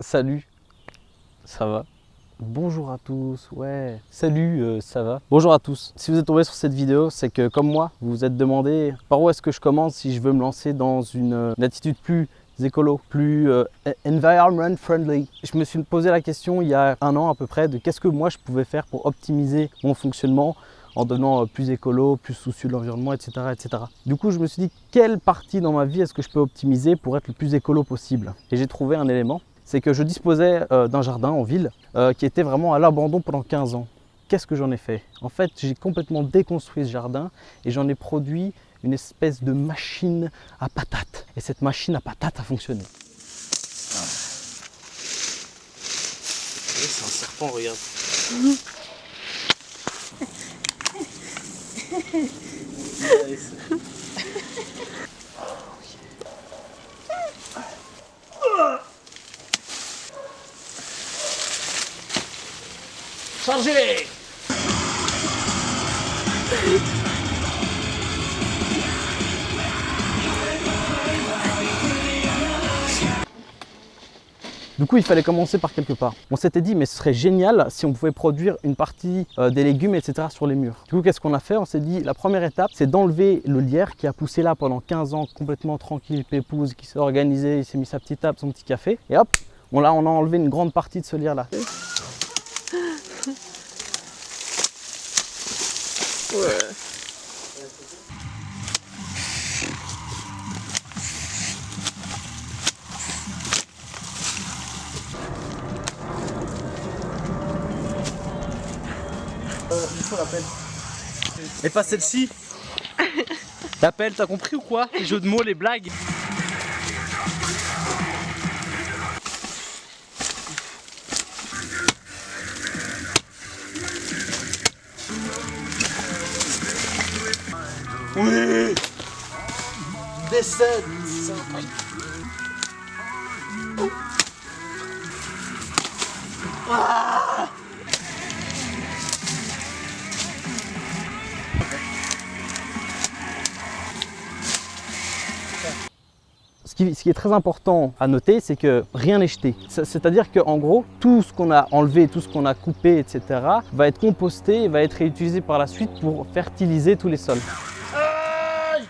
Salut, ça va? Bonjour à tous, ouais. Salut, ça va? Bonjour à tous. Si vous êtes tombé sur cette vidéo, c'est que comme moi, vous vous êtes demandé par où est-ce que je commence si je veux me lancer dans une attitude plus écolo, plus environment friendly. Je me suis posé la question il y a un an à peu près de qu'est-ce que moi je pouvais faire pour optimiser mon fonctionnement en devenant plus écolo, plus soucieux de l'environnement, etc., etc. Du coup, je me suis dit quelle partie dans ma vie est-ce que je peux optimiser pour être le plus écolo possible? Et j'ai trouvé un élément. C'est que je disposais d'un jardin en ville qui était vraiment à l'abandon pendant 15 ans. Qu'est-ce que j'en ai fait? En fait, j'ai complètement déconstruit ce jardin et j'en ai produit une espèce de machine à patates. Et cette machine à patates a fonctionné. C'est un serpent, regarde. Chargez! Du coup, il fallait commencer par quelque part. On s'était dit, mais ce serait génial si on pouvait produire une partie des légumes, etc. sur les murs. Du coup, qu'est-ce qu'on a fait? On s'est dit, la première étape, c'est d'enlever le lierre qui a poussé là pendant 15 ans, complètement tranquille, pépouze, qui s'est organisé, il s'est mis sa petite table, son petit café. Et hop, on a enlevé une grande partie de ce lierre-là. Ouais. Il faut l'appel. Et pas celle-ci. L'appel, t'as compris ou quoi? Les jeux de mots, les blagues. Oui. Décède. Ah. Ce qui est très important à noter, c'est que rien n'est jeté. C'est-à-dire qu'en gros, tout ce qu'on a enlevé, tout ce qu'on a coupé, etc., va être composté et va être réutilisé par la suite pour fertiliser tous les sols. Aïe!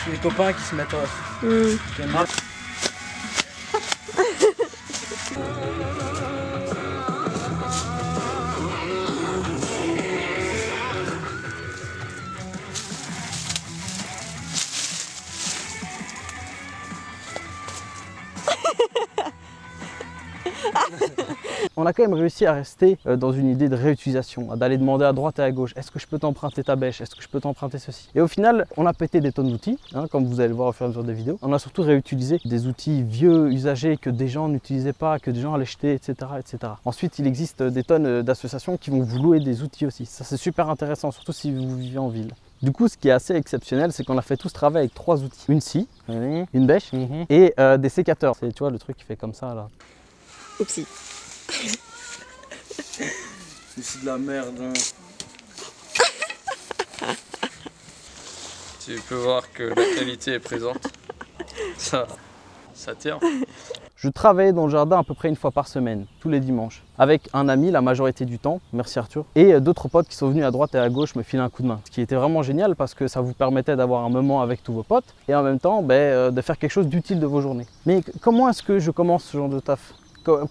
C'est les copains qui se mettent On a quand même réussi à rester dans une idée de réutilisation, d'aller demander à droite et à gauche, est-ce que je peux t'emprunter ta bêche, est-ce que je peux t'emprunter ceci? Et au final, on a pété des tonnes d'outils, comme vous allez le voir au fur et à mesure des vidéos. On a surtout réutilisé des outils vieux, usagés, que des gens n'utilisaient pas, que des gens allaient jeter, etc., etc. Ensuite, il existe des tonnes d'associations qui vont vous louer des outils aussi. Ça, c'est super intéressant, surtout si vous vivez en ville. Du coup, ce qui est assez exceptionnel, c'est qu'on a fait tout ce travail avec 3 outils. Une scie, une bêche et des sécateurs. C'est, tu vois, le truc qui fait comme ça, là. Oupsie. C'est de la merde, hein. Tu peux voir que la qualité est présente. Ça tient. Je travaillais dans le jardin à peu près une fois par semaine, tous les dimanches, avec un ami la majorité du temps, merci Arthur, et d'autres potes qui sont venus à droite et à gauche me filer un coup de main. Ce qui était vraiment génial parce que ça vous permettait d'avoir un moment avec tous vos potes et en même temps de faire quelque chose d'utile de vos journées. Mais comment est-ce que je commence ce genre de taf?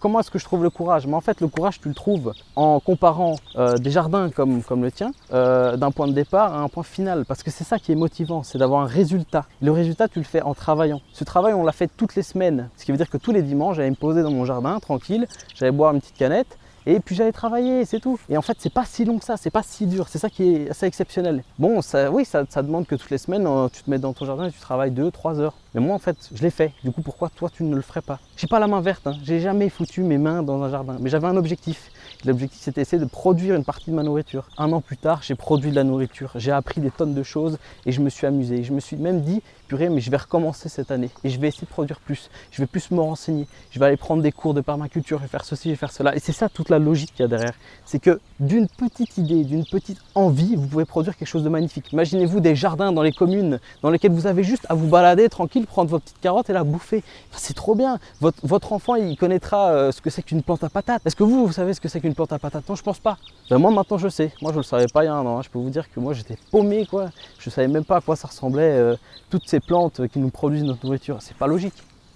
Comment est-ce que je trouve le courage? Mais en fait, le courage, tu le trouves en comparant des jardins comme le tien, d'un point de départ à un point final. Parce que c'est ça qui est motivant, c'est d'avoir un résultat. Le résultat, tu le fais en travaillant. Ce travail, on l'a fait toutes les semaines. Ce qui veut dire que tous les dimanches, j'allais me poser dans mon jardin, tranquille, j'allais boire une petite canette. Et puis j'allais travailler, c'est tout. Et en fait, c'est pas si long que ça, c'est pas si dur, c'est ça qui est assez exceptionnel. Bon, ça demande que toutes les semaines, tu te mets dans ton jardin et tu travailles 2-3 heures. Mais moi, en fait, je l'ai fait. Du coup, pourquoi toi, tu ne le ferais pas? J'ai pas la main verte, j'ai jamais foutu mes mains dans un jardin. Mais j'avais un objectif. L'objectif, c'était essayer de produire une partie de ma nourriture. Un an plus tard, j'ai produit de la nourriture. J'ai appris des tonnes de choses et je me suis amusé. Je me suis même dit purée, mais je vais recommencer cette année et je vais essayer de produire plus. Je vais plus me renseigner. Je vais aller prendre des cours de permaculture, je vais faire ceci, je vais faire cela. Et c'est ça toute la logique qu'il y a derrière. C'est que d'une petite idée, d'une petite envie, vous pouvez produire quelque chose de magnifique. Imaginez-vous des jardins dans les communes dans lesquels vous avez juste à vous balader tranquille, prendre vos petites carottes et la bouffer. Enfin, c'est trop bien. Votre enfant, il connaîtra ce que c'est qu'une plante à patates. Est-ce que vous savez ce que c'est qu'une plante à patates? Non, je pense pas. Ben, moi maintenant je sais. Moi je le savais pas il y a un an. Je peux vous dire que moi j'étais paumé quoi. Je savais même pas à quoi ça ressemblait toutes ces plantes qui nous produisent notre nourriture. C'est pas logique.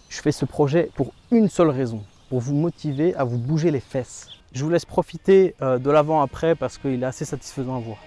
Je fais ce projet pour une seule raison, pour vous motiver à vous bouger les fesses. Je vous laisse profiter de l'avant-après parce qu'il est assez satisfaisant à voir.